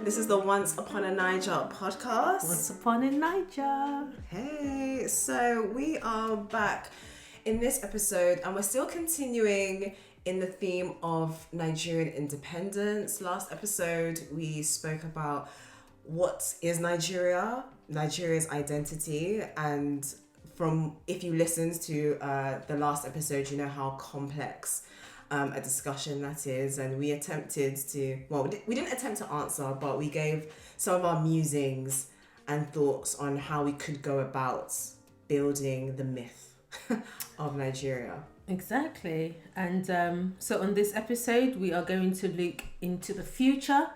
This is the Once Upon a Naija podcast. Once Upon a Naija. Hey, so we are back in this episode and we're still continuing in the theme of Nigerian independence. Last episode, we spoke about what is Nigeria, Nigeria's identity, and if you listened to the last episode, you know how complex a discussion that is, and we attempted to, we didn't attempt to answer, but we gave some of our musings and thoughts on how we could go about building the myth of Nigeria. Exactly. And so on this episode, we are going to look into the future.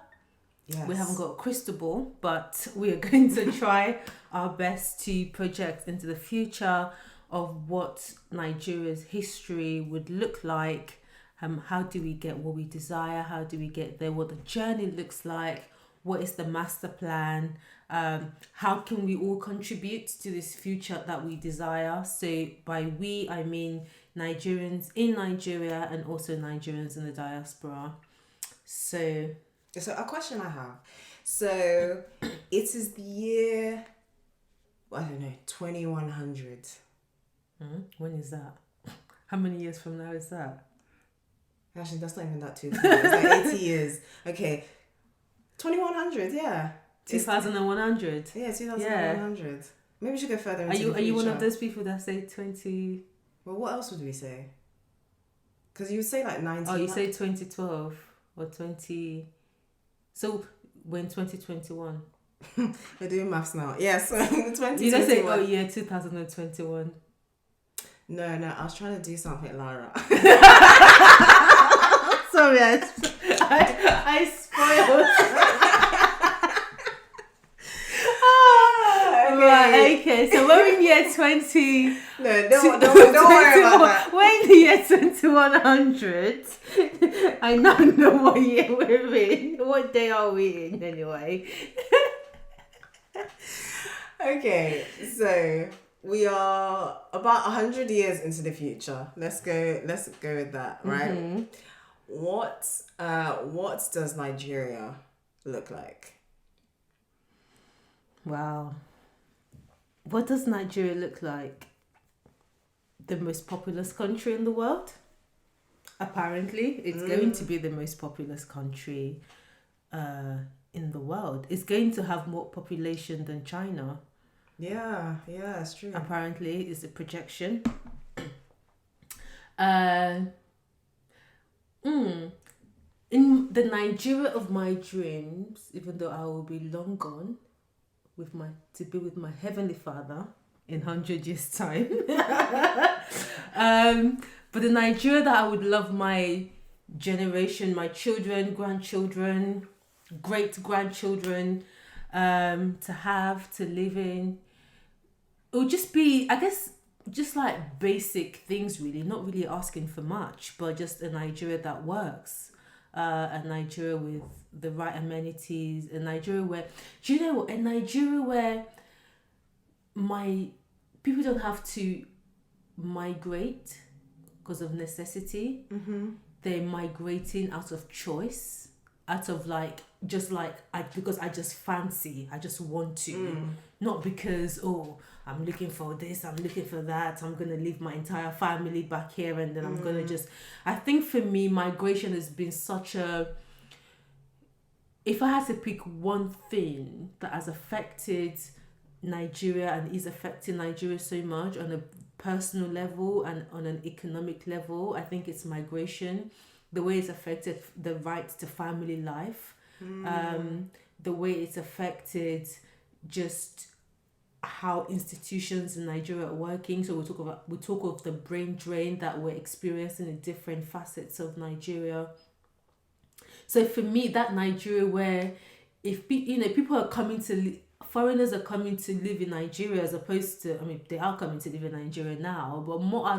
Yes. We haven't got a crystal ball, but we are going to try our best to project into the future of what Nigeria's history would look like. How do we get what we desire? How do we get there? What the journey looks like? What is the master plan? How can we all contribute to this future that we desire? So by we, I mean Nigerians in Nigeria and also Nigerians in the diaspora. So a question I have. So it is the year, 2100. When is that? How many years from now is that? Actually, that's not even that too far. It's like 80 years. Okay. 2100, yeah. 2100. Yeah, 2100. Yeah. Maybe we should go further into the future. Are you one of those people that say 20... Well, what else would we say? Because you would say like 19... Oh, you say 2012 or 20... So, when 2021? We're doing maths now. Yes, 2021. You don't say, 2021. No, I was trying to do something, Lara. Sorry, I spoiled. Okay, so we're in year 20. No, don't worry about that. We're in the year 2100. I now know what year we're in. What day are we in anyway? Okay, so we are about 100 years into the future. Let's go with that, right? Mm-hmm. What does Nigeria look like? Wow. What does Nigeria look like? The most populous country in the world? Apparently, it's going to be the most populous country in the world. It's going to have more population than China. Yeah, it's true. Apparently, it's a projection. In the Nigeria of my dreams, even though I will be long gone, to be with my heavenly Father in 100 years' time. But the Nigeria that I would love my generation, my children, grandchildren, great-grandchildren, to live in, it would just be, I guess, just like basic things really, not really asking for much, but just a Nigeria that works. A Nigeria with the right amenities, a Nigeria where, do you know what, a Nigeria where my people don't have to migrate because of necessity. Mm-hmm. They're migrating out of choice, out of because I just fancy, I just want to, not because, I'm looking for this, I'm looking for that, I'm going to leave my entire family back here and then I'm going to I think for me, migration has been such if I had to pick one thing that has affected Nigeria and is affecting Nigeria so much on a personal level and on an economic level, I think it's migration. The way it's affected the right to family life, the way it's affected just how institutions in Nigeria are working. So we talk of the brain drain that we're experiencing in different facets of Nigeria. So for me, that Nigeria where if people are coming to foreigners are coming to live in Nigeria as opposed to, they are coming to live in Nigeria now, but more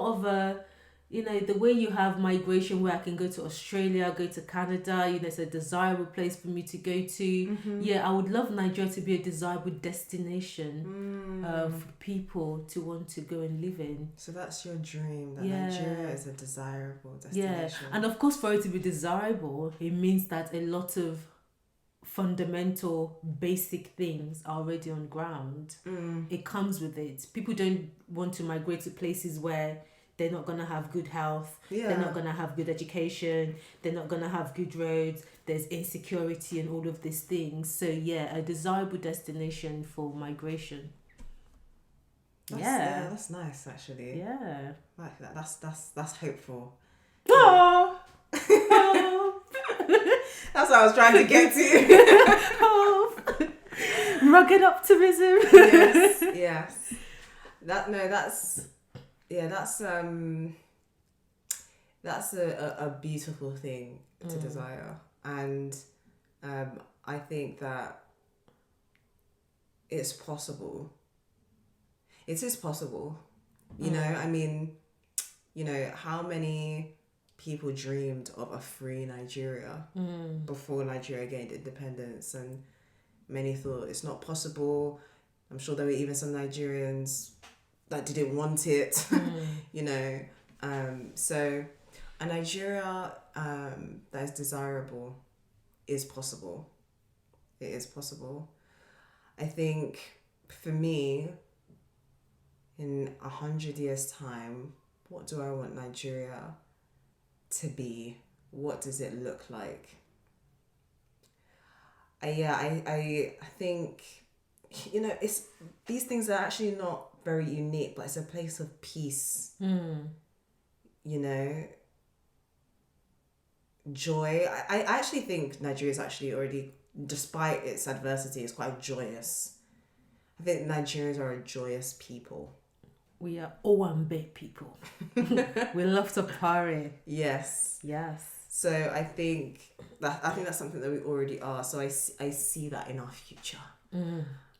of a, the way you have migration where I can go to Australia, go to Canada, it's a desirable place for me to go to. Mm-hmm. Yeah, I would love Nigeria to be a desirable destination for people to want to go and live in. So that's your dream, that Nigeria is a desirable destination. Yeah, and of course for it to be desirable, it means that a lot of fundamental basic things are already on ground. It comes with it. People don't want to migrate to places where they're not going to have good health, they're not going to have good education, they're not going to have good roads, there's insecurity and all of these things. So a desirable destination for migration. That's nice actually. Yeah. Like that. That's hopeful. Oh. That's what I was trying to get to. Rugged optimism. Yes. That's a beautiful thing to desire, and I think that it's possible. It is possible. You know, I mean, how many people dreamed of a free Nigeria before Nigeria gained independence, and many thought it's not possible. I'm sure there were even some Nigerians that didn't want it, so a Nigeria that is desirable is possible. It is possible. I think for me, in 100 years' time, what do I want Nigeria to be? What does it look like? I think, it's these things are actually not very unique, but it's a place of peace. Joy. I actually think Nigeria is actually already, despite its adversity, is quite joyous. I think Nigerians are a joyous people. We are Owambe people. We love to party. Yes. So I think that's something that we already are. So I see that in our future.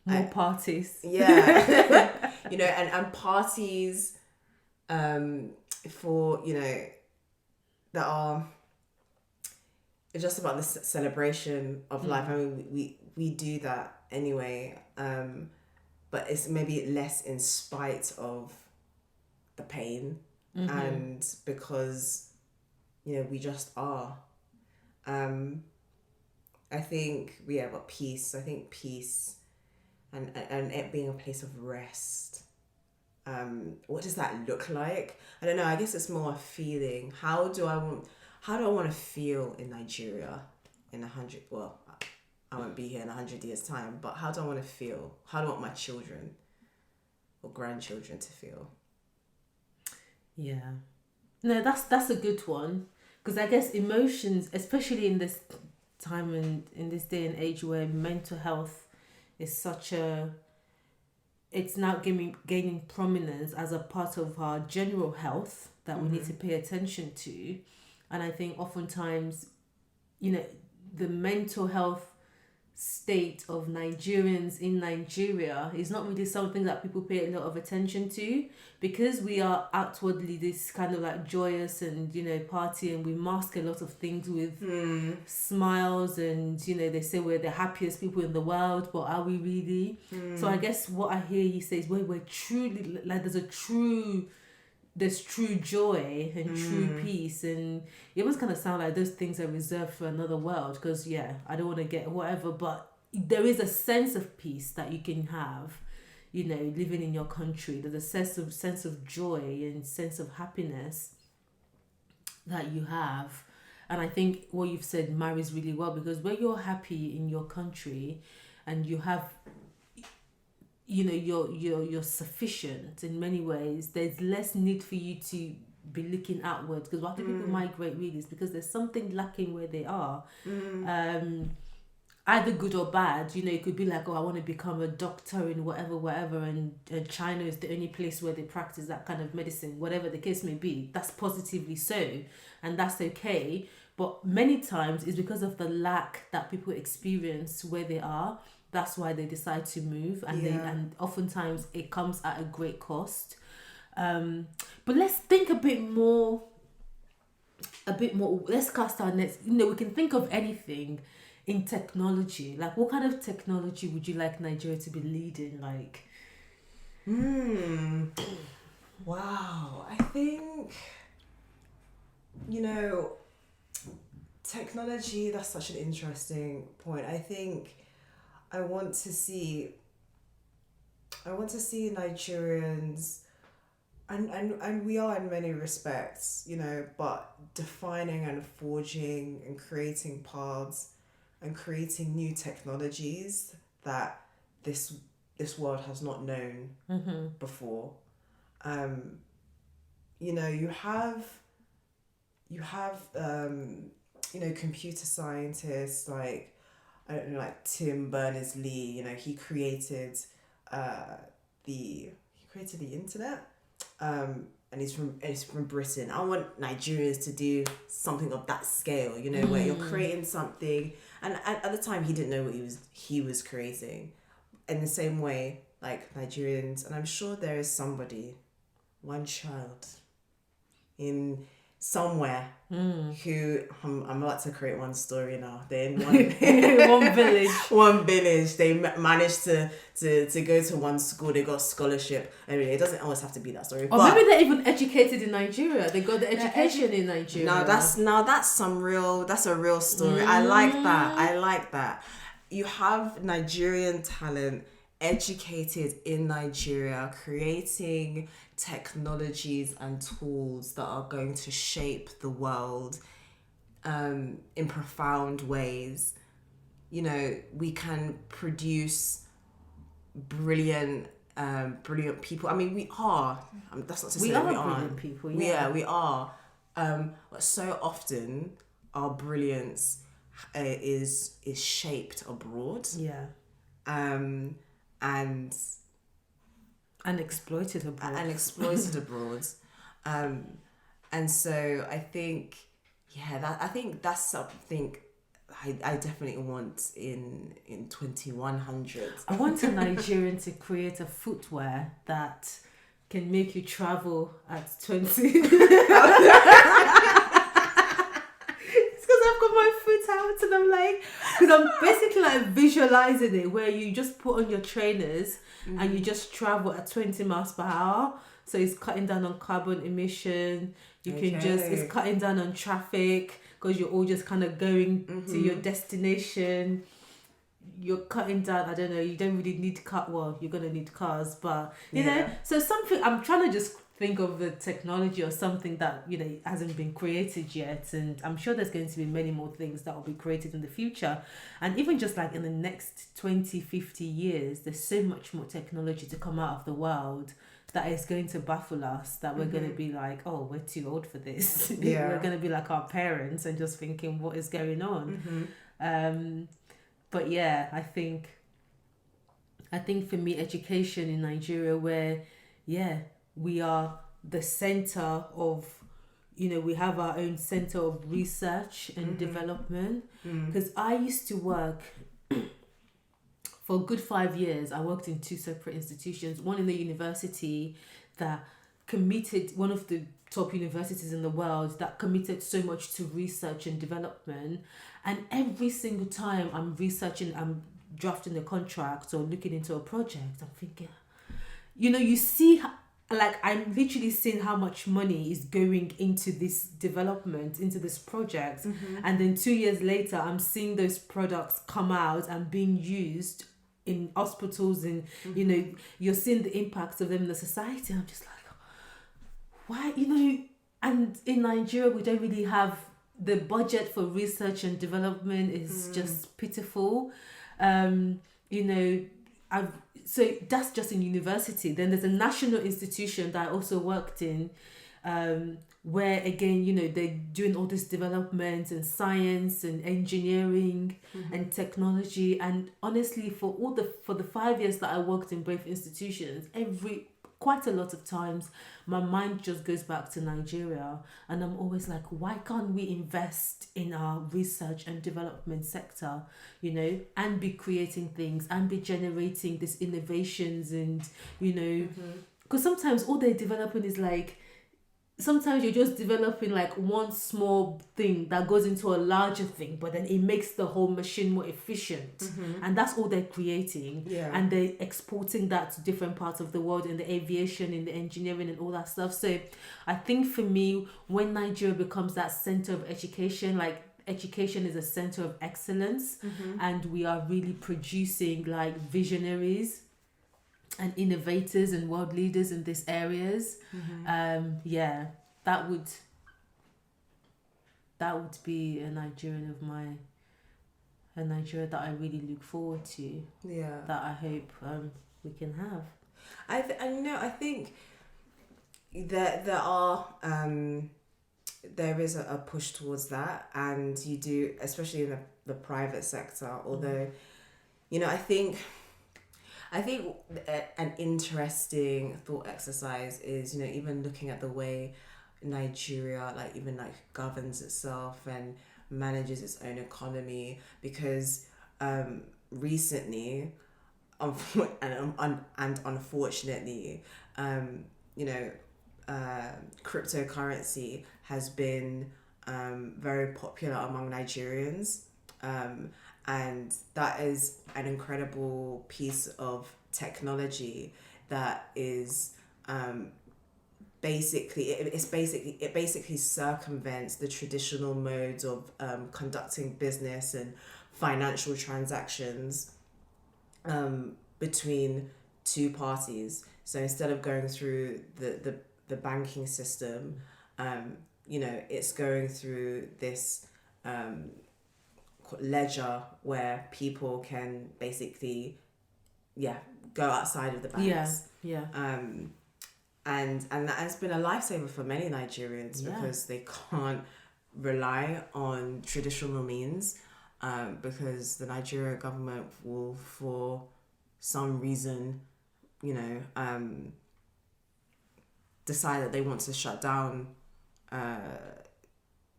More parties. Yeah. and parties for, that are just about this celebration of life. I mean, we do that anyway. But it's maybe less in spite of the pain and because, we just are. I think, but peace. I think peace and it being a place of rest. What does that look like? I don't know. I guess it's more a feeling. How do I want to feel in Nigeria in 100? Well, I won't be here in 100 years' time, but how do I want to feel? How do I want my children or grandchildren to feel? Yeah. No, that's a good one. Because I guess emotions, especially in this time and in this day and age where mental health is it's now gaining prominence as a part of our general health that we need to pay attention to. And I think oftentimes, the mental health state of Nigerians in Nigeria is not really something that people pay a lot of attention to, because we are outwardly this kind of like joyous and party, and we mask a lot of things with smiles, and they say we're the happiest people in the world, but are we really? So I guess what I hear you say is we're truly like there's true joy and true peace, and it almost kind of sound like those things are reserved for another world, because I don't want to get whatever, but there is a sense of peace that you can have living in your country. There's a sense of joy and sense of happiness that you have. And I think what you've said marries really well, because when you're happy in your country and you have you're sufficient in many ways, there's less need for you to be looking outwards, because why do people migrate really is because there's something lacking where they are. Either good or bad. It could be like, I want to become a doctor in whatever, and China is the only place where they practice that kind of medicine, whatever the case may be. That's positively so, and that's okay. But many times it's because of the lack that people experience where they are. That's why they decide to move, and oftentimes it comes at a great cost. But let's think a bit more. Let's cast our nets. We can think of anything in technology. Like, what kind of technology would you like Nigeria to be leading? Like, wow. I think Technology, that's such an interesting point. I think I want to see Nigerians, and we are in many respects, but defining and forging and creating paths and creating new technologies that this world has not known before. You have computer scientists like, I don't know, like Tim Berners-Lee. He created the internet, and he's from Britain. I want Nigerians to do something of that scale, where you're creating something, and at the time he didn't know what he was creating. In the same way, like Nigerians, and I'm sure there is one child in somewhere who I'm about to create one story now. They're in one village. They managed to go to one school. They got scholarship. I mean, it doesn't always have to be that story. Or maybe they're even educated in Nigeria. They got the education in Nigeria. That's a real story. I like that. You have Nigerian talent educated in Nigeria, creating technologies and tools that are going to shape the world in profound ways. We can produce brilliant people. I mean, we are. That's not to say we aren't. Brilliant people. Yeah, we are. But so often our brilliance is shaped abroad. Yeah. And exploited abroad. And so I think, that's something I definitely want in 2100. I want a Nigerian to create a footwear that can make you travel at 20. And I'm like, because I'm basically like visualizing it where you just put on your trainers and you just travel at 20 miles per hour. So it's cutting down on carbon emission. It's cutting down on traffic because you're all just kind of going to your destination. You're cutting down, I don't know, you don't really need you're going to need cars, but you know, so something, I'm trying to just think of the technology or something that, hasn't been created yet. And I'm sure there's going to be many more things that will be created in the future. And even just like in the next 20, 50 years, there's so much more technology to come out of the world that is going to baffle us, that we're going to be like, oh, we're too old for this. Yeah. We're going to be like our parents and just thinking, what is going on? But yeah, I think for me, education in Nigeria, where, we are the center of, we have our own center of research and development. Because I used to work for a good 5 years. I worked in 2 separate institutions, one in the university that committed, one of the top universities in the world that committed so much to research and development. And every single time I'm researching, I'm drafting a contract or looking into a project, I'm thinking, you see, like I'm literally seeing how much money is going into this development, into this project. And then 2 years later, I'm seeing those products come out and being used in hospitals, and you're seeing the impacts of them in the society. I'm just like, why, and in Nigeria, we don't really have the budget for research and development is just pitiful. So that's just in university. Then there's a national institution that I also worked in, where again, they're doing all this development and science and engineering and technology. And honestly, for the 5 years that I worked in both institutions, quite a lot of times my mind just goes back to Nigeria, and I'm always like, why can't we invest in our research and development sector, and be creating things and be generating these innovations, and because sometimes all they're developing is like, sometimes you're just developing like one small thing that goes into a larger thing, but then it makes the whole machine more efficient. And that's all they're creating. And they're exporting that to different parts of the world, in the aviation, in the engineering and all that stuff. So I think for me, when Nigeria becomes that center of education, like education is a center of excellence, and we are really producing like visionaries and innovators and world leaders in these areas. Yeah, that would be a Nigeria that I really look forward to. Yeah. That I hope we can have. I think that there is a push towards that, and you do, especially in the private sector. Although, I think an interesting thought exercise is, even looking at the way Nigeria governs itself and manages its own economy, because recently, and unfortunately, cryptocurrency has been very popular among Nigerians, and that is an incredible piece of technology that is it basically circumvents the traditional modes of conducting business and financial transactions between two parties. So instead of going through the banking system, it's going through this ledger where people can basically go outside of the banks. And that has been a lifesaver for many Nigerians, because they can't rely on traditional means, because the Nigeria government will, for some reason, decide that they want to shut down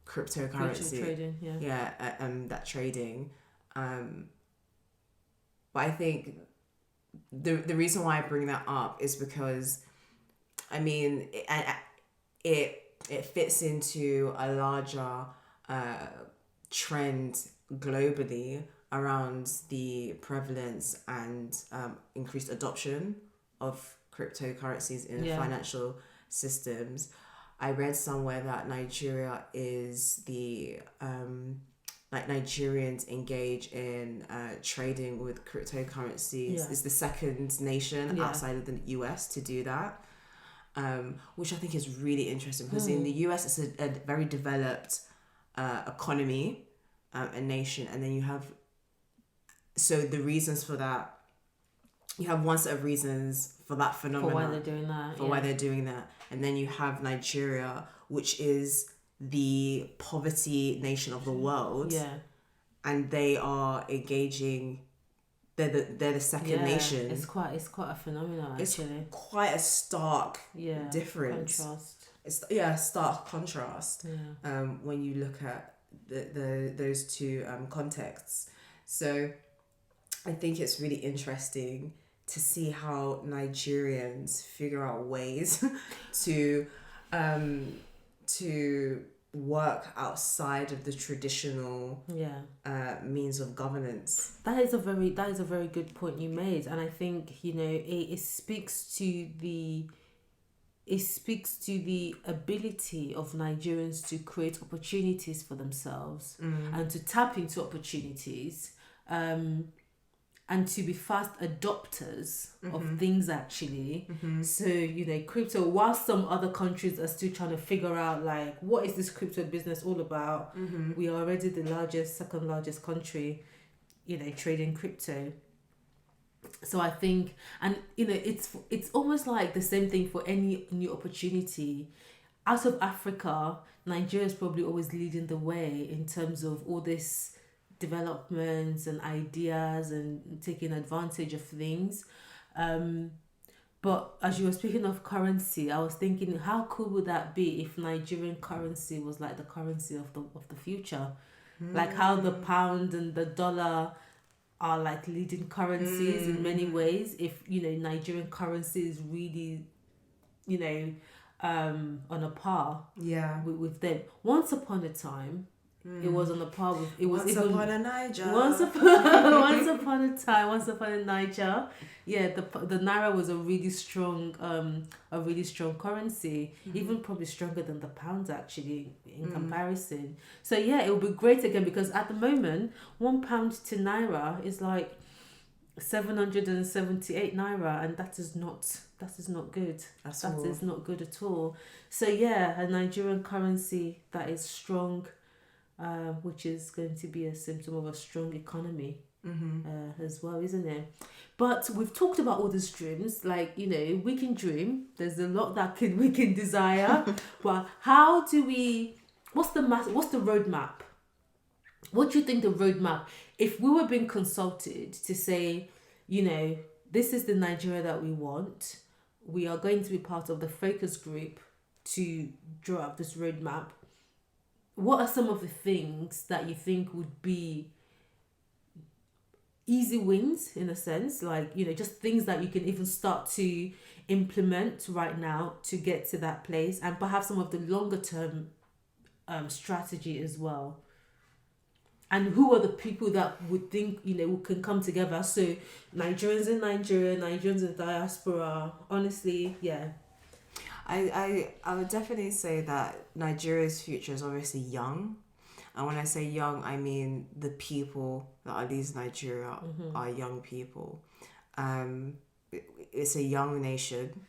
cryptocurrency. Trading, that trading. But I think the reason why I bring that up is because, it fits into a larger trend globally around the prevalence and increased adoption of cryptocurrencies in financial systems. I read somewhere that Nigeria is the Nigerians engage in trading with cryptocurrencies. It's the second nation outside of the US to do that, which I think is really interesting, because in the US it's a very developed economy, a nation, and then you have, so the reasons for that, you have one set of reasons for that phenomenon, for why they're doing that, and then you have Nigeria, which is the poverty nation of the world, and they are engaging. They're the second nation. It's quite a phenomenon, actually. It's quite a stark difference. Contrast. It's stark contrast. When you look at those two contexts. So I think it's really interesting to see how Nigerians figure out ways to work outside of the traditional means of governance. That is a very good point you made, and I think it speaks to the ability of Nigerians to create opportunities for themselves and to tap into opportunities, and to be fast adopters of things, actually. So, crypto, while some other countries are still trying to figure out, like, what is this crypto business all about? We are already the second largest country, trading crypto. So I think, and, it's almost like the same thing for any new opportunity. Out of Africa, Nigeria is probably always leading the way in terms of all this developments and ideas and taking advantage of things, but as you were speaking of currency, I was thinking, how cool would that be if Nigerian currency was like the currency of the future, like how the pound and the dollar are like leading currencies in many ways. If Nigerian currency is really on a par with them. Once upon a time, It was on a par with. It was Once upon a Naija. once upon a time, once upon a Naija. Yeah, the naira was a really strong currency, even probably stronger than the pound actually in comparison. So yeah, it would be great again, because at the moment £1 to naira is like 778 naira, and that is not good. That is not good at all. So yeah, a Nigerian currency that is strong, which is going to be a symptom of a strong economy as well, isn't it? But we've talked about all these dreams, like, you know, we can dream. There's a lot that we can desire, but how do we? What's the roadmap? What do you think the roadmap? If we were being consulted to say, you know, this is the Nigeria that we want, we are going to be part of the focus group to draw up this roadmap. What are some of the things that you think would be easy wins, in a sense, like, you know, just things that you can even start to implement right now to get to that place, and perhaps some of the longer term strategy as well? And who are the people that would think, you know, can come together? So Nigerians in Nigeria, Nigerians in diaspora. Honestly, yeah. I would definitely say that Nigeria's future is obviously young. And when I say young, I mean the people that are leading Nigeria are young people. It's a young nation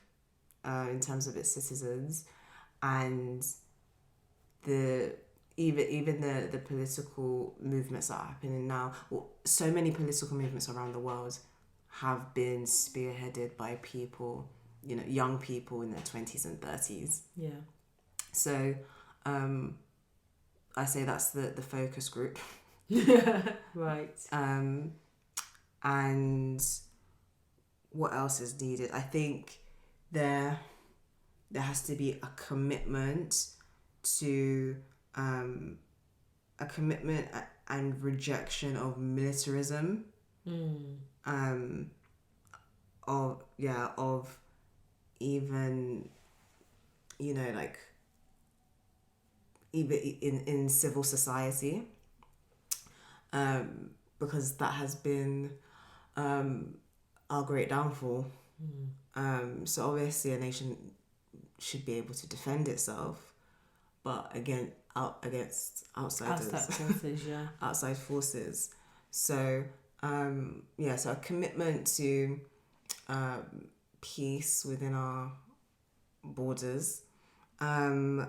in terms of its citizens, and even the political movements that are happening now. Well, so many political movements around the world have been spearheaded by people, you know, young people in their 20s and 30s. Yeah. So I say that's the focus group. Right. And what else is needed? I think there has to be a commitment to and rejection of militarism. Of even, you know, like, even in civil society, because that has been our great downfall. So obviously a nation should be able to defend itself, but again, against outsiders, outside forces, yeah. outside forces. So so a commitment to peace within our borders, and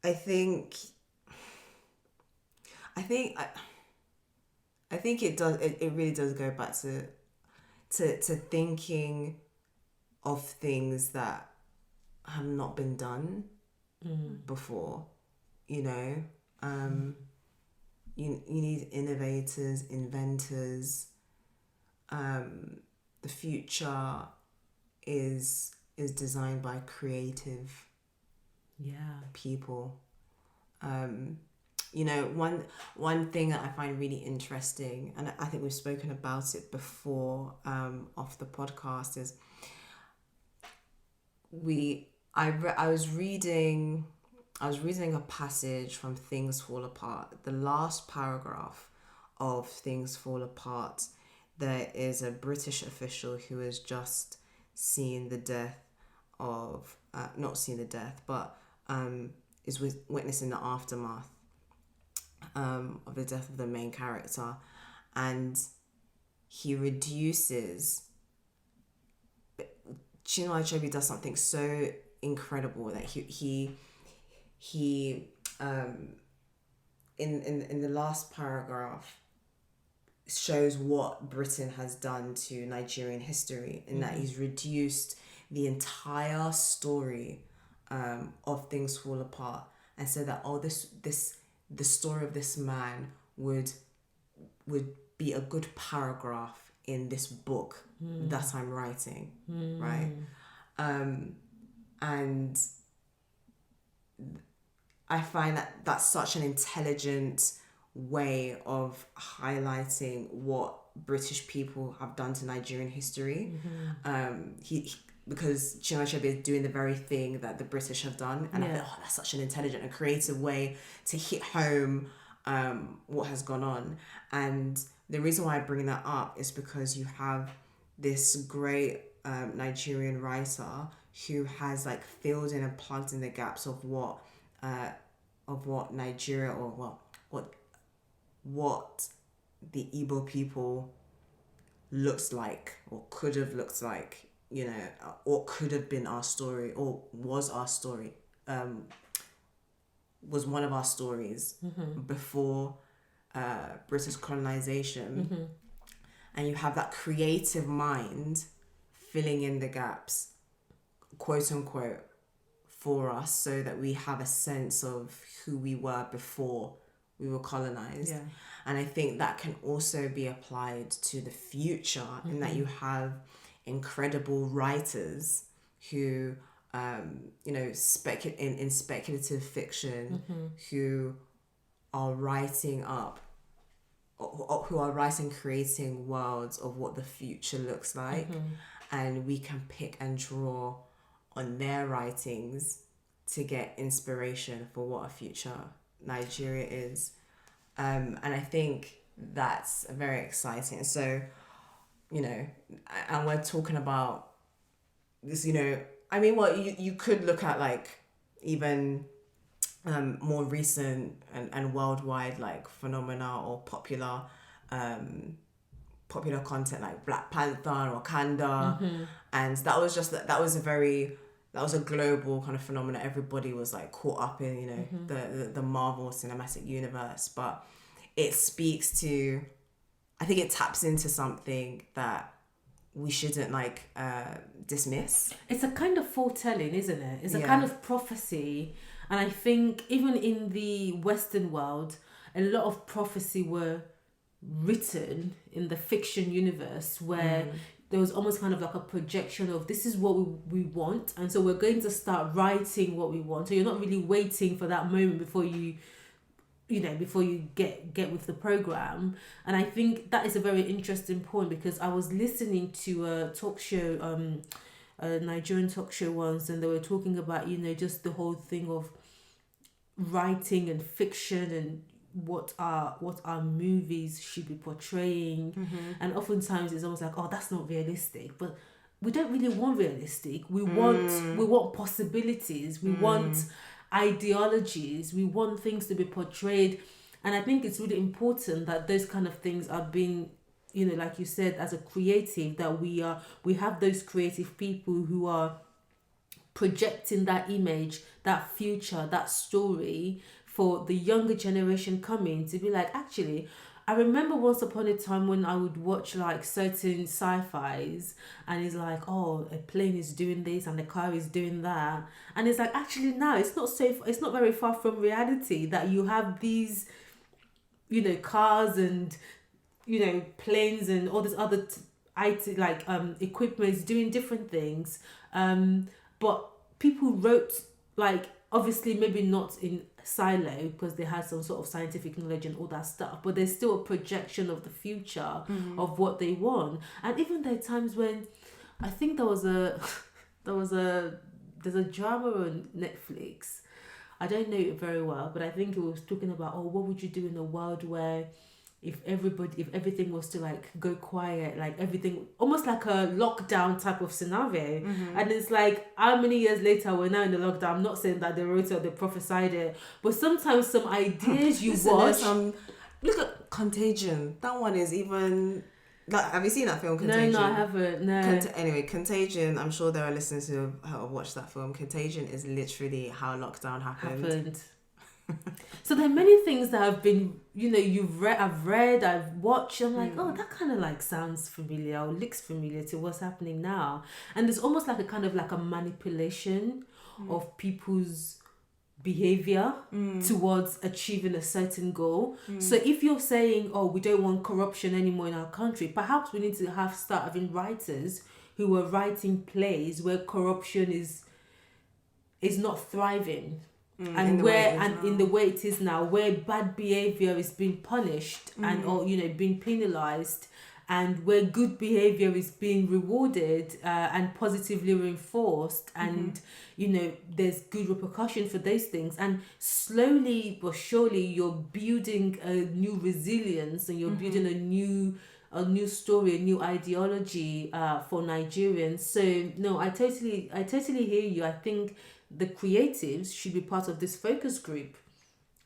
I think it does. It really does go back to thinking of things that have not been done before. You know, you need innovators, inventors. The future is designed by creative people. You know, one thing that I find really interesting, and I think we've spoken about it before off the podcast, is I was reading a passage from Things Fall Apart. The last paragraph of Things Fall Apart, there is a British official who has just seen the death of, not seen the death, but is witnessing the aftermath of the death of the main character, and he reduces. Chinua Achebe does something so incredible that he in the last paragraph shows what Britain has done to Nigerian history, in that he's reduced the entire story of Things Fall Apart, and said that the story of this man would be a good paragraph in this book that I'm writing, right? And I find that that's such an intelligent way of highlighting what British people have done to Nigerian history. because Chinua Achebe is doing the very thing that the British have done, and I Yeah. think, oh, that's such an intelligent and creative way to hit home what has gone on. And the reason why I bring that up is because you have this great Nigerian writer who has like filled in and plugged in the gaps of what Nigeria, or what the Igbo people looks like, or could have looked like, you know, or could have been our story, or was our story, was one of our stories before British colonization. And you have that creative mind filling in the gaps, quote unquote, for us, so that we have a sense of who we were before we were colonized. Yeah. And I think that can also be applied to the future, in that you have incredible writers who, you know, in speculative fiction, who are writing up, or who are writing, creating worlds of what the future looks like. And we can pick and draw on their writings to get inspiration for what a future Nigeria is. And I think that's very exciting. So, you know, and we're talking about this, you know, I mean, well, you could look at like even more recent and worldwide like phenomena, or popular content like Black Panther, Wakanda, and that was a global kind of phenomenon. Everybody was like caught up in, you know, the Marvel Cinematic Universe, but it speaks to, I think it taps into something that we shouldn't like dismiss. It's a kind of foretelling, isn't it? It's a Yeah. kind of prophecy. And I think even in the Western world, a lot of prophecy were written in the fiction universe, where there was almost kind of like a projection of, this is what we want, and so we're going to start writing what we want. So you're not really waiting for that moment before you get with the program. And I think that is a very interesting point, because I was listening to a talk show, a Nigerian talk show once, and they were talking about, you know, just the whole thing of writing and fiction, and what our movies should be portraying. And oftentimes it's almost like, oh, that's not realistic, but we don't really want realistic. We want possibilities. We want ideologies. We want things to be portrayed. And I think it's really important that those kind of things are being, you know, like you said, as a creative, that we have those creative people who are projecting that image, that future, that story, for the younger generation coming to be like, actually, I remember once upon a time when I would watch like certain sci-fis, and it's like, oh, a plane is doing this and the car is doing that, and it's like, actually now it's not very far from reality, that you have these, you know, cars and, you know, planes and all this other equipment doing different things, but people wrote, like, obviously maybe not in silo, because they had some sort of scientific knowledge and all that stuff, but there's still a projection of the future of what they want. And even there are times when, I think there's a drama on Netflix, I don't know it very well, but I think it was talking about, oh, what would you do in a world where if everything was to like go quiet, like everything, almost like a lockdown type of scenario. And it's like, how many years later we're now in the lockdown? I'm not saying that they wrote it or they prophesied it, but sometimes some ideas you watch. Look at Contagion. That one is even. Like, have you seen that film, Contagion? No, I haven't. No. Anyway, Contagion. I'm sure there are listeners who have watched that film. Contagion is literally how lockdown happened. So there are many things that have been, you know, I've watched, I'm like, oh, that kind of like sounds familiar, or looks familiar to what's happening now. And there's almost like a kind of like a manipulation of people's behavior towards achieving a certain goal. So if you're saying, oh, we don't want corruption anymore in our country, perhaps we need to start having writers who are writing plays where corruption is not thriving. And in the way it is now, where bad behavior is being punished and, or, you know, being penalized, and where good behavior is being rewarded and positively reinforced, and there's good repercussion for those things, and slowly but surely you're building a new resilience, and you're building a new story, a new ideology for Nigerians. So no, I totally hear you. I think the creatives should be part of this focus group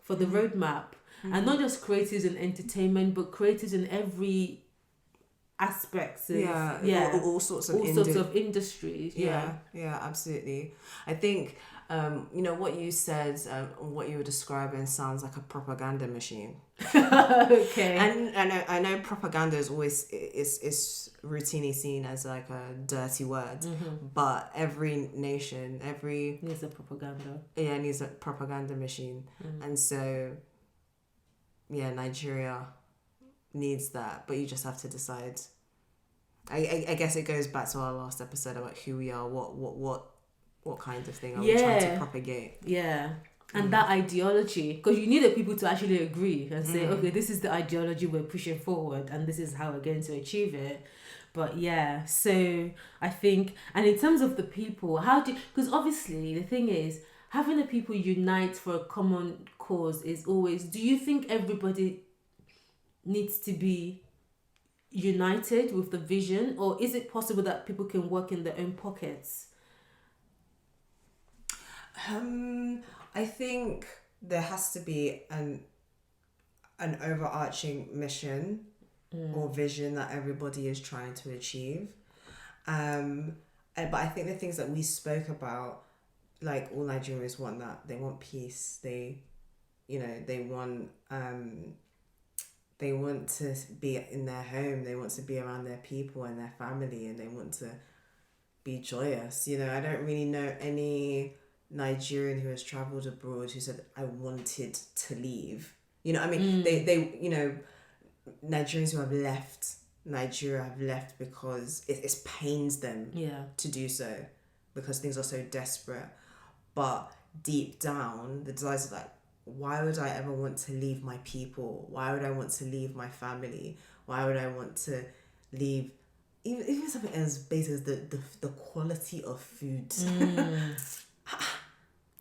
for the roadmap, and not just creatives in entertainment, but creatives in every aspects of all sorts of industries. Yeah, absolutely. I think what you said, what you were describing sounds like a propaganda machine. Okay. And I know propaganda is always is routinely seen as like a dirty word, but every nation, needs a propaganda. Yeah, needs a propaganda machine, and so Nigeria needs that, but you just have to decide. I guess it goes back to our last episode about who we are, what kind of thing are we trying to propagate. And that ideology, because you need the people to actually agree and say, okay, this is the ideology we're pushing forward, and this is how we're going to achieve it. But so I think, and in terms of the people, because obviously the thing is, having the people unite for a common cause is always, do you think everybody needs to be united with the vision, or is it possible that people can work in their own pockets? I think there has to be an overarching mission or vision that everybody is trying to achieve. But I think the things that we spoke about, like all Nigerians want that. They want peace. They want to be in their home. They want to be around their people and their family, and they want to be joyous. I don't really know any Nigerian who has travelled abroad who said, I wanted to leave. They Nigerians who have left Nigeria have left because it pains them to do so, because things are so desperate. But deep down, the desire is like, why would I ever want to leave my people? Why would I want to leave my family? Why would I want to leave even something as basic as the quality of food?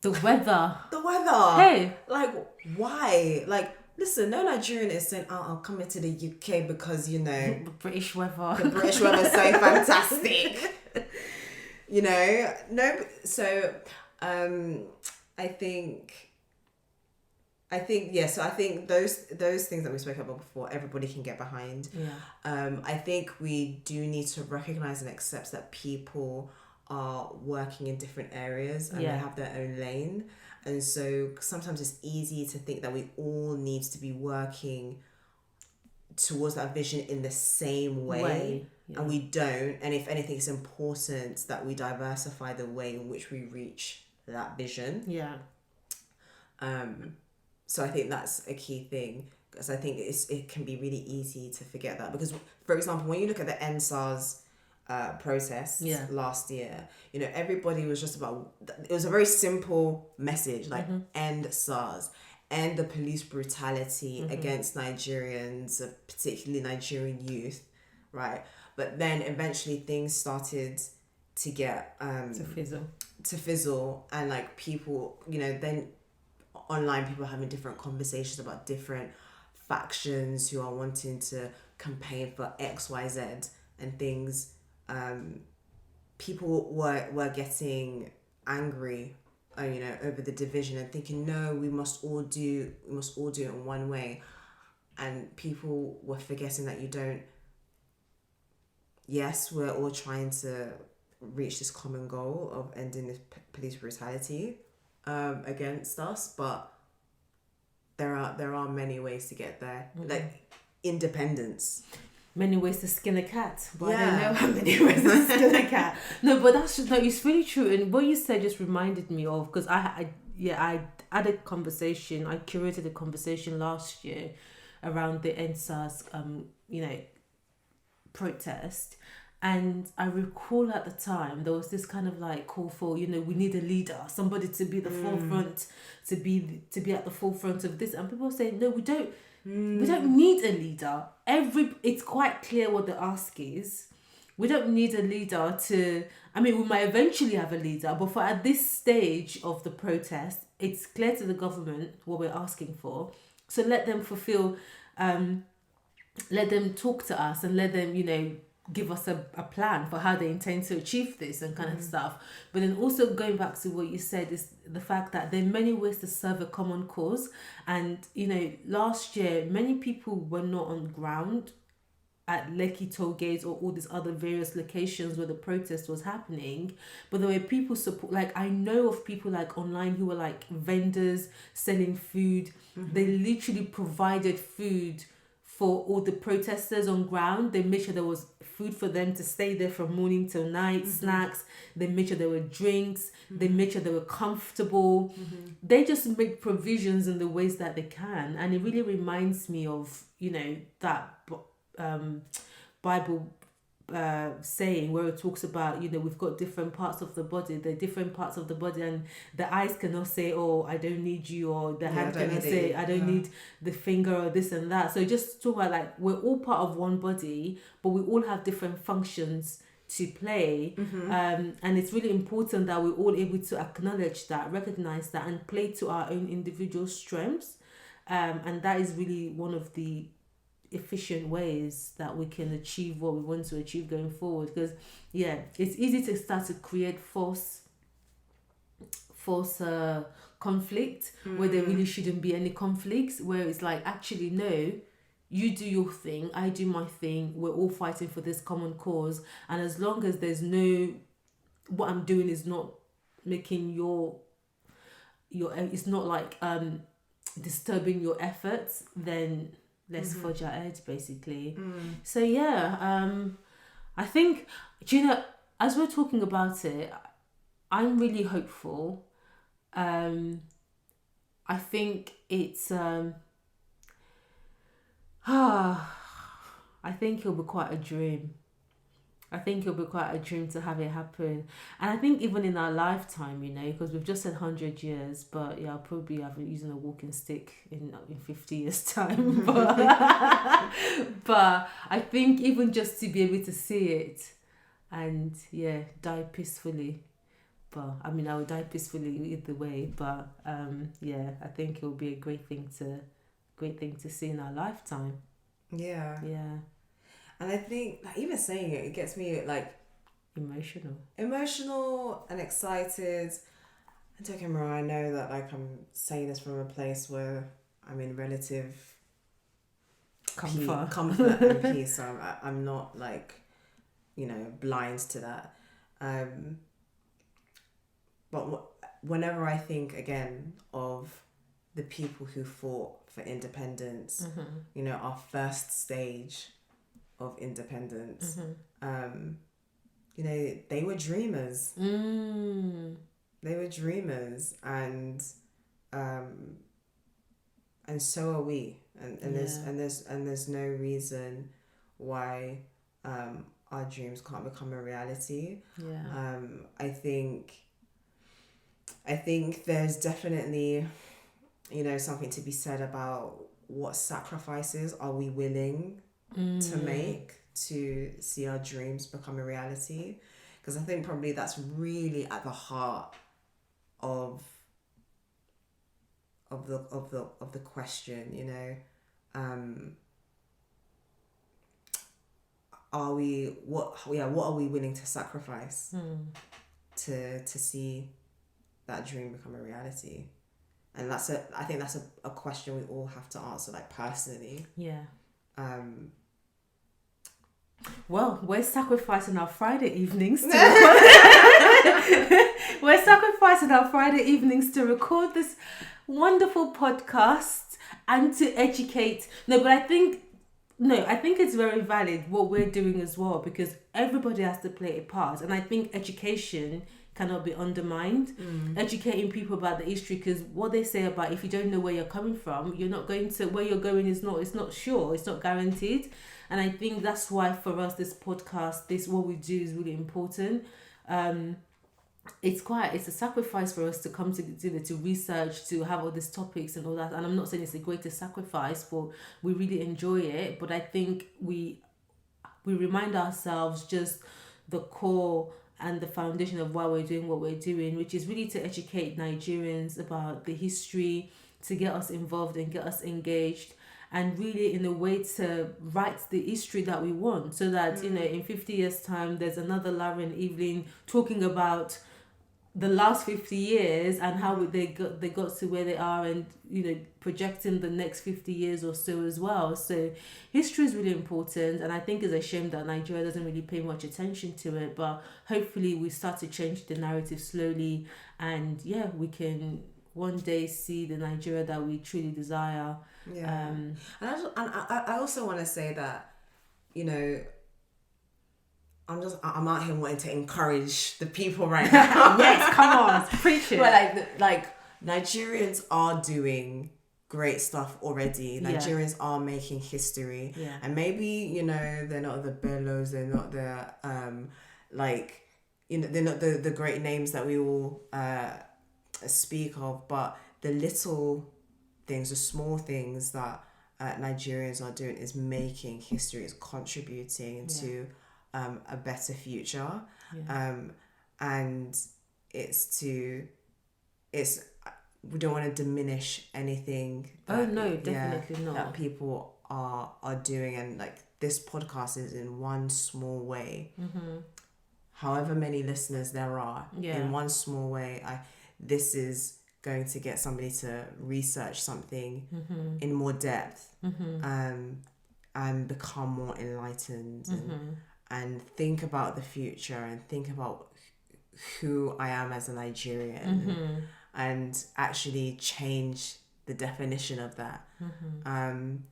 The weather. Hey, like, why? Like, listen, no Nigerian is saying, I'll come into the UK because the British weather. The British weather is so fantastic. No. So, I think so I think those things that we spoke about before, everybody can get behind. I think we do need to recognize and accept that people are working in different areas and they have their own lane, and so sometimes it's easy to think that we all need to be working towards that vision in the same way. And we don't. And if anything, it's important that we diversify the way in which we reach that vision. So I think that's a key thing, because I think it can be really easy to forget that. Because, for example, when you look at the EndSARS protests last year, everybody was just about, it was a very simple message, like end SARS, end the police brutality against Nigerians, particularly Nigerian youth, right? But then eventually things started to get to fizzle, and like people, then online people are having different conversations about different factions who are wanting to campaign for XYZ and things. People were getting angry, over the division, and thinking, no, we must all do it in one way, and people were forgetting that you don't. Yes, we're all trying to reach this common goal of ending this police brutality against us, but there are many ways to get there. Like independence. Many ways to skin a cat, but I don't know how many ways to skin a cat. No, but that's just, it's really true. And what you said just reminded me of, because I had a conversation, I curated a conversation last year around the EndSARS protest. And I recall at the time there was this kind of like call for, we need a leader, somebody to be the forefront, to be at the forefront of this. And people were saying, no, we don't. We don't need a leader. It's quite clear what the ask is. We don't need a leader we might eventually have a leader, but at this stage of the protest, it's clear to the government what we're asking for. So let them fulfill, let them talk to us and let them, give us a plan for how they intend to achieve this and kind of stuff. But then also going back to what you said is the fact that there are many ways to serve a common cause. And, last year, many people were not on ground at Lekki toll gates or all these other various locations where the protest was happening, but there were people support. Like, I know of people like online who were like vendors selling food. They literally provided food for all the protesters on ground. They made sure there was food for them to stay there from morning till night, snacks. They made sure there were drinks. They made sure they were comfortable. They just make provisions in the ways that they can. And it really reminds me of, that Bible saying where it talks about, we've got different parts of the body. They're different parts of the body, and the eyes cannot say, oh, I don't need you, or the hand cannot say, I don't need the finger, or this and that. So just talk about, like, we're all part of one body, but we all have different functions to play. And it's really important that we're all able to acknowledge that, recognize that, and play to our own individual strengths. And that is really one of the efficient ways that we can achieve what we want to achieve going forward. Because it's easy to start to create false conflict where there really shouldn't be any conflicts, where it's like, actually no, you do your thing, I do my thing, we're all fighting for this common cause. And as long as there's what I'm doing is not making your it's not like disturbing your efforts, then let's forge our edge, basically. So I think, as we're talking about it, I'm really hopeful. I think it's I think it'll be quite a dream. I think it'll be quite a dream to have it happen. And I think even in our lifetime, because we've just said 100 years, but I'll probably have using a walking stick in 50 years' time. But I think even just to be able to see it and, die peacefully. But, I would die peacefully either way. But, I think it'll be a great thing to see in our lifetime. Yeah. Yeah. And I think, like, even saying it gets me, like, emotional and excited. And don't get me wrong, I know that, like, I'm saying this from a place where I'm in relative comfort and peace. So I'm not, like, blind to that. But whenever I think again of the people who fought for independence, our first stage of independence, they were dreamers. They were dreamers, and so are we. And there's no reason why our dreams can't become a reality. I think there's definitely something to be said about what sacrifices are we willing to make to see our dreams become a reality, because I think probably that's really at the heart of the question. What are we willing to sacrifice to see that dream become a reality? And I think that's a question we all have to answer, like, personally. Well, we're sacrificing our Friday evenings to record this wonderful podcast and to educate. I think it's very valid what we're doing as well, because everybody has to play a part. And I think education cannot be undermined. Educating people about the history, because what they say about, if you don't know where you're coming from, you're not going to, where you're going it's not sure, it's not guaranteed. And I think that's why for us this podcast, what we do is really important. it's a sacrifice for us to come to research, to have all these topics and all that. And I'm not saying it's the greatest sacrifice, but we really enjoy it. But I think we remind ourselves just the core and the foundation of why we're doing what we're doing, which is really to educate Nigerians about the history, to get us involved and get us engaged, and really in a way to write the history that we want, so that in 50 years time there's another Lara and Evelyn talking about the last 50 years and how they got to where they are, and projecting the next 50 years or so as well. So history is really important, and I think it's a shame that Nigeria doesn't really pay much attention to it, but hopefully we start to change the narrative slowly, and we can one day see the Nigeria that we truly desire. And I also want to say that I'm out here wanting to encourage the people right now. Yes, come on, preach it. But like Nigerians are doing great stuff already. Nigerians are making history, and maybe they're not the Bellows, they're not the they're not the great names that we all speak of, but the little things, the small things that Nigerians are doing is making history, is contributing to a better future. And we don't want to diminish anything definitely not, that people are doing, and like this podcast is in one small way. However many listeners there are, in one small way, this is going to get somebody to research something in more depth, and become more enlightened, and think about the future, and think about who I am as a Nigerian, and actually change the definition of that. And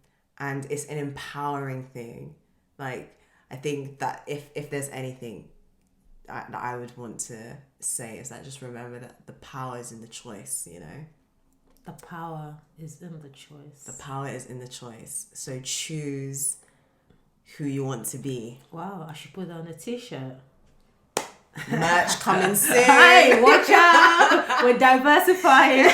it's an empowering thing. Like, I think that if there's anything that I would want to say, is that just remember that the power is in the choice, The power is in the choice. The power is in the choice. So choose who you want to be. Wow, I should put that on a t-shirt. Merch coming soon. Hey, watch out! We're diversifying.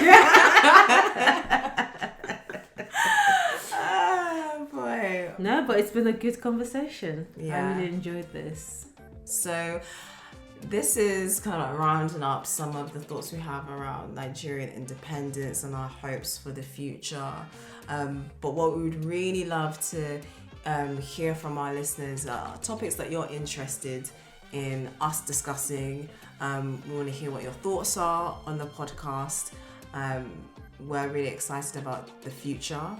Oh boy. No, but it's been a good conversation. Yeah. I really enjoyed this. So this is kind of rounding up some of the thoughts we have around Nigerian independence and our hopes for the future. But what we would really love to hear from our listeners are topics that you're interested in us discussing. We want to hear what your thoughts are on the podcast. We're really excited about the future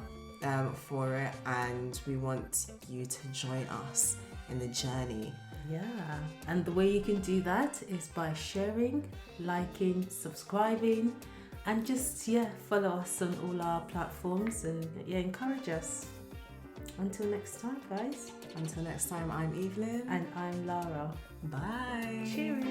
for it, and we want you to join us in the journey. Yeah, and the way you can do that is by sharing, liking, subscribing, and just follow us on all our platforms, and encourage us. Until next time, guys. Until next time, I'm Evelyn. And I'm Lara. Bye. Cheers.